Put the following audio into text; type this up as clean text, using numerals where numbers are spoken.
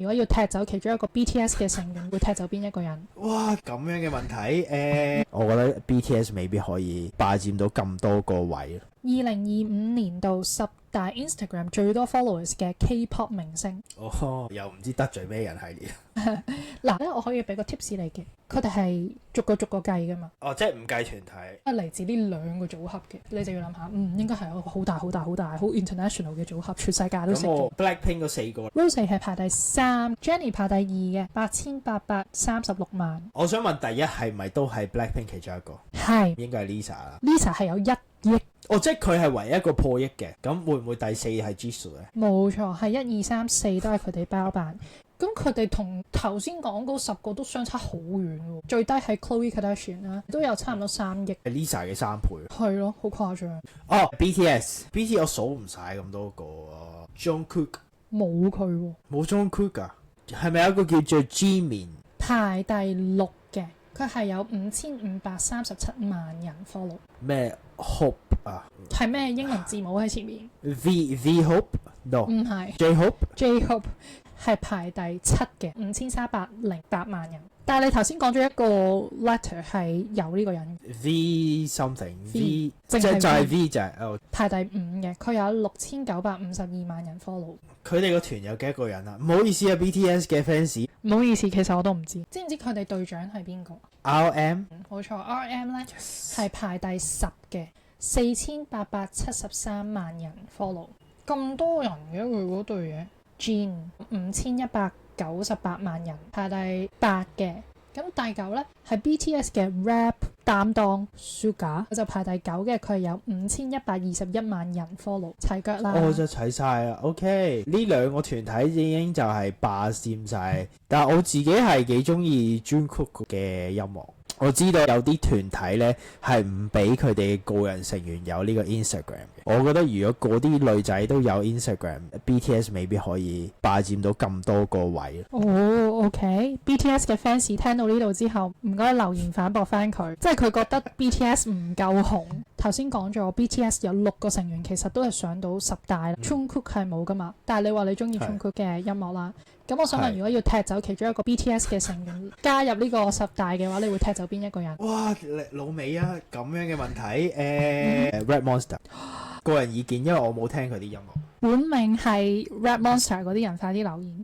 如果要踢走其中一個 BTS 嘅成員，會踢走邊一個人？哇，咁樣嘅問題，我覺得 BTS 未必可以霸佔到咁多個位。2025年度10大 Instagram 最多 followers 嘅 K-pop 明星。又唔知得罪咩人系列。嗱咧，我可以俾個 tips 你嘅，佢哋係逐個計噶嘛。即係唔計團體。嚟自呢兩個組合嘅，你就要諗下，應該係一個好大、好 international 嘅組合，全世界都識嘅。Blackpink 嗰4個 Rose 係排第3 Jennie 排第2嘅8836萬。我想問第一係咪都係 Blackpink 其中一個？係，應該係 Lisa 啦。Lisa 係有1億。即係佢係唯一一個破億嘅，咁會唔會第4係 Jisoo 咧？冇錯，係1、2、3、4都係佢哋包辦。咁佢哋同頭先講嗰10個都相差好遠喎。最低係 Khloe Kardashian 啦，都有差唔多3億。係 Lisa 嘅3倍。係咯，好誇張。BTS 我數唔晒咁多個啊。Jungkook 冇佢喎。冇 Jungkook 㗎？係咪有一個叫做 Jimin 排第6嘅？佢係有5537萬人 follow。咩 Hope 啊？係咩英文字母喺前面 ？V Hope No 唔係 J Hope 係排第7嘅5308萬人。但係你頭先講咗一個 letter 係有呢個人 V something V 就係 V 就係排第5嘅，佢有6952萬人 follow。佢哋個團有幾多個人啊？唔好意思啊 BTS 嘅 fans。唔好意思，其實我都唔知。知唔知佢哋隊長係邊個？ RM 冇錯 RM 咧係排第10嘅4873萬人 follow。咁多人嘅佢嗰隊嘢。Jin 5198萬人排第8嘅。咁第9咧係 BTS 嘅 rap 擔當 Suga， 佢就排第9嘅，佢有5121萬人 follow， 齊腳啦。就齊晒啦 OK， 呢兩個團體已經就係霸佔晒。但係我自己係幾中意 Jungkook 嘅音樂。我知道有啲團體咧係唔俾佢哋個人成員有呢個 Instagram 嘅。我覺得如果嗰啲女仔都有 Instagram，BTS 未必可以霸佔到咁多個位。OK，BTS 嘅 fans 聽到呢度之後，唔該留言反駁翻佢，即係佢覺得 BTS 唔夠紅。頭先講咗 BTS 有6個成員其實都係上到10大啦，Jungkook 係冇噶嘛。但係你話你中意 Jungkook 嘅音樂啦，咁我想問，如果要踢走其中一個 BTS 嘅成員加入呢個10大嘅話，你會踢走邊一個人？哇，老味啊，咁樣嘅問題，Red Monster。個人意見，因為我冇聽佢啲音樂。本命係 Red Monster 嗰啲人，快啲留言。